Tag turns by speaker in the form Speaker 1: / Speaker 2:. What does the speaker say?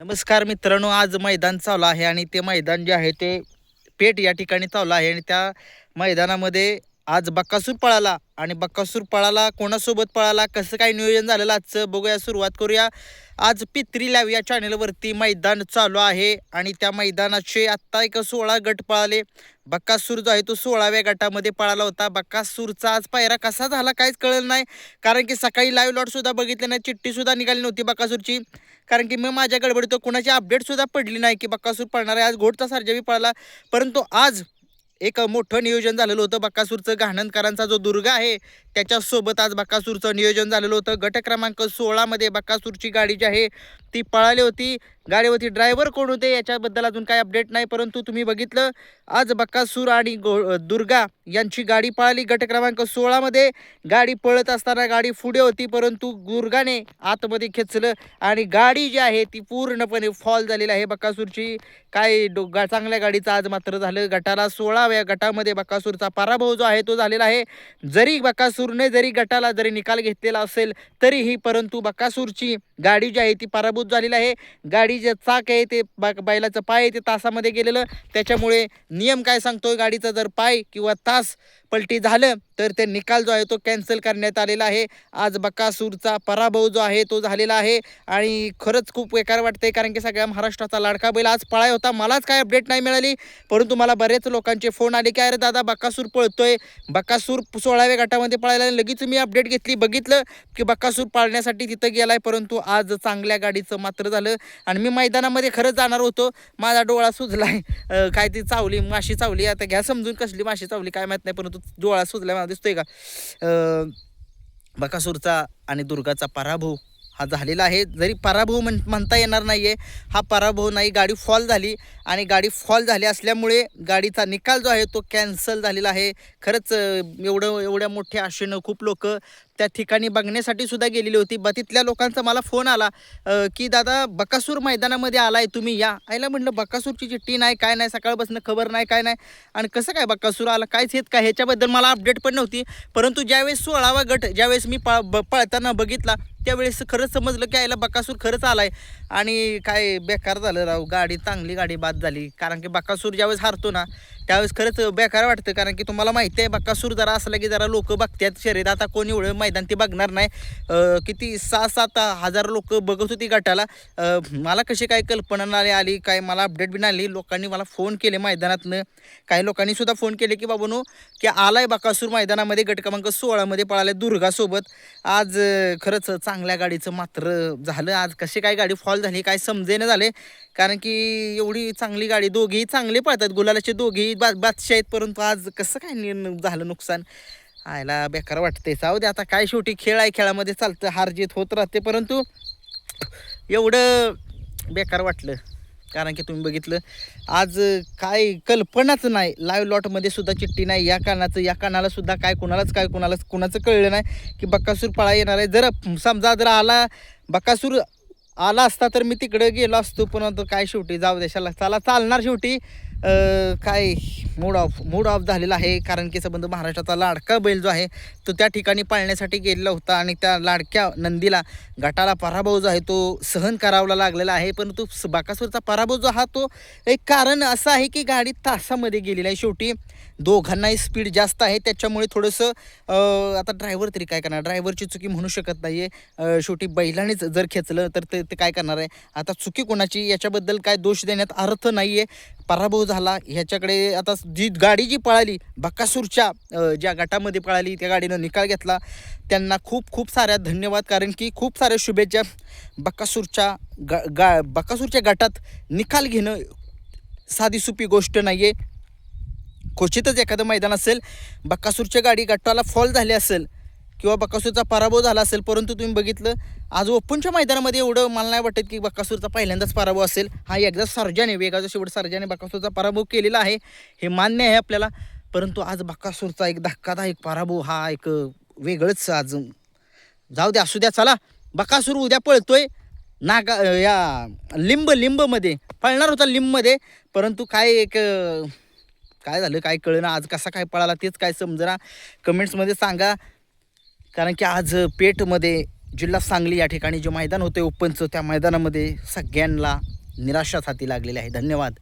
Speaker 1: नमस्कार मित्रांनो, आज मैदान चालू आहे आणि ते मैदान जे आहे ते पेठ या ठिकाणी चालू आहे आणि त्या मैदानामध्ये आज बकासूर पळाला आणि बकासूर पळाला कोणासोबत पळाला, कसं काय नियोजन झालेलं आजचं बघूया. सुरुवात करूया. आज पित्री लाईव्ह या चॅनलवरती मैदान चालू आहे आणि त्या मैदानाचे आत्ता एक 16 गट पळाले. बकासूर जो आहे तो 16व्या गटामध्ये पळाला होता. बकासूरचा आज पायरा कसा झाला काहीच कळलं नाही, कारण की सकाळी लाईव्ह लॉट सुद्धा बघितले नाही, चिठ्ठीसुद्धा निघाली नव्हती बकासूरची. कारण की मग माझ्या गडबडीत कोणाची अपडेटसुद्धा पडली नाही की बकासूर पळणार आहे. आज घोडचा सर्जा बी पळाला, परंतु आज एक मोठं नियोजन झालेलं होतं. बकासूरचं घाणंदकरांचा जो दुर्गा आहे त्याच्यासोबत आज बकासूरचं नियोजन झालेलं होतं. गट क्रमांक 16मध्ये बकासूरची गाडी जी आहे ती पळाली होती. गाडीवरती ड्रायव्हर कोण होते याच्याबद्दल अजून काही अपडेट नाही, परंतु तुम्ही बघितलं आज बकासूर आणि दुर्गा यांची गाडी पळाली. गट क्रमांक 16मध्ये गाडी पळत असताना गाडी पुढे होती, परंतु दुर्गाने आतमध्ये खेचलं आणि गाडी जी आहे ती पूर्णपणे फॉल झालेली आहे बकासूरची. काय चांगल्या गाडीचं आज मात्र झालं. गटाला 16व्या गटामध्ये बकासूरचा पराभव जो आहे तो झालेला आहे. जरी बकासूरने गटाला निकाल घेतलेला असेल तरीही, परंतु बकासूरची गाडी जी आहे ती पराभूत झालेली आहे. गाडी जे चाक आहे ते बैलाचं पाय आहे ते तासामध्ये गेलेलं, त्याच्यामुळे नियम काय सांगतोय, गाडीचा जर पाय किंवा तास पलटी झालं तर ते निकाल जो आहे तो कॅन्सल करण्यात आलेला आहे. आज बकासूरचा पराभव जो आहे तो झालेला आहे आणि खरंच खूप बेकार वाटतंय, कारण की सगळ्या महाराष्ट्राचा लाडका बैल आज पळाय होता. मलाच काय अपडेट नाही मिळाली, परंतु मला बरेच लोकांचे फोन आले की अरे दादा बकासूर पळतोय, बकासूर 16व्या गटामध्ये पळायला. लगेच मी अपडेट घेतली, बघितलं की बकासूर पाळण्यासाठी तिथं गेलाय, परंतु आज चांगल्या गाडीचं मात्र झालं. आणि मी मैदानामध्ये खरंच जाणार होतो, माझा डोळा सुजलाय. काय ती चावली, माशी चावली, आता घ्या समजून कसली माशी चावली काय माहीत नाही, परंतु डोळा सुजलाय मला, दिसतोय का. बकासूरचा आणि दुर्गाचा पराभव हा झालेला आहे. जरी पराभव म्हणता येणार नाही आहे, हा पराभव नाही, गाडी फॉल झाली आणि गाडी फॉल झाली असल्यामुळे गाडीचा निकाल जो आहे तो कॅन्सल झालेला आहे. खरंच एवढ्या मोठ्या आशेनं खूप लोक त्या ठिकाणी बघण्यासाठी सुद्धा गेलेली होती. तिथल्या लोकांचा मला फोन आला की दादा बकासूर मैदानामध्ये आलाय तुम्ही या. आयला म्हटलं बकासूरची चिठ्ठी नाही, काय नाही, सकाळपासून खबर नाही, काय नाही, आणि कसं काय बकासूर आला, कायच येत काय, ह्याच्याबद्दल मला अपडेट पण नव्हती. परंतु ज्यावेळेस 16वा गट ज्यावेळेस मी पळताना बघितला त्यावेळेस खरंच समजलं की आयला बकासूर खरंच आलाय. आणि काय बेकार झालं राव, गाडी चांगली गाडी बाद झाली. कारण की बकासूर ज्यावेळेस हारतो ना त्यावेळेस खरंच बेकार वाटतं, कारण की तुम्हाला माहिती आहे बकासूर जरा असला की जरा लोक बघतात शर्यत. आता कोणी एवढं मैदान ते बघणार नाही. किती 6-7 हजार लोक बघत होती गटाला. मला कशी काय कल्पना नाही आली, काय मला अपडेट बी नाही आली. लोकांनी मला फोन केले मैदानातनं, काही लोकांनी सुद्धा फोन केले की बाबूनो की आलाय बकासूर मैदानामध्ये, गट क्रमांक 16मध्ये पळालाय दुर्गासोबत. आज खरंच चांगल्या गाडीचं मात्र झालं. आज कशी काय गाडी फॉल झाली काय समजेना झाले, कारण की एवढी चांगली गाडी, दोघेही चांगले पळतात, गुलालाचे दोघेही बादशाह आहेत, परंतु आज कसं काय झालं नुकसान. आयला बेकार वाटते. जाऊ दे आता, काय शेवटी खेळ आहे, खेळामध्ये चालतं, हार जीत होत राहते, परंतु एवढं बेकार वाटलं. कारण की तुम्ही बघितलं आज काय कल्पनाच नाही, लाईव्ह लॉटमध्ये सुद्धा चिठ्ठी नाही, या कारणाला सुद्धा काय कुणाचं कळलं नाही की बकासूर पळा येणार आहे. जर समजा जर बकासूर आला असता तर मी तिकडे गेलो असतो, पण काय शेवटी जाऊ देशाला चला चालणार. शेवटी काय मूड ऑफ झालेला आहे, कारण की संबंध महाराष्ट्राचा लाडका बैल जो आहे तो त्या ठिकाणी पाळण्यासाठी गेलेला होता आणि त्या लाडक्या नंदीला गटाला पराभव जो आहे तो सहन करावा लागलेला आहे. परंतु बकासूरचा पराभव जो हा तो एक कारण असं आहे की गाडी तासामध्ये गेलेली आहे. शेवटी दोघांनाही स्पीड जास्त आहे, त्याच्यामुळे थोडंसं आता ड्रायव्हर तरी काय करणार, ड्रायव्हरची चुकी म्हणू शकत नाही आहे. शेवटी बैलानेच जर खेचलं तर ते काय करणार आहे, आता चुकी कोणाची याच्याबद्दल काय दोष देण्यात अर्थ नाही आहे. पराभव झाला ह्याच्याकडे. आता गाडी जी पळाली बकासूरच्या ज्या गटामध्ये पळाली त्या गाडीनं निकाल घेतला, त्यांना खूप खूप साऱ्या धन्यवाद, कारण की खूप साऱ्या शुभेच्छा. बकासूरच्या गटात निकाल घेणं साधी सोपी गोष्ट नाही आहे. क्वचितच एखादं मैदान असेल बकासूरच्या गाडी गटाला फॉल झाली असेल किंवा बकासूरचा पराभव झाला असेल, परंतु तुम्ही बघितलं आज ओपनच्या मैदानामध्ये एवढं मला नाही वाटत की बकासूरचा पहिल्यांदाच पराभव असेल. हा एकदा सर्जाने, वेगाचा शेवट सर्जाने बकासूरचा पराभव केलेला आहे, हे मान्य आहे आपल्याला, परंतु आज बकासूरचा एक धक्कादायक पराभव हा एक वेगळंच. आज जाऊ द्या, असू द्या, चला बकासूर उद्या पळतोय या लिंबमध्ये पळणार होता लिंबमध्ये, परंतु काय झालं काय कळेना, आज कसा काय पळाला तेच काय समजना. कमेंट्समध्ये सांगा, कारण की आज पेठमध्ये जिल्हा सांगली या ठिकाणी जे मैदान होते ओपनचं त्या मैदानामध्ये सगळ्यांना निराशाच हाती लागलेली आहे. धन्यवाद.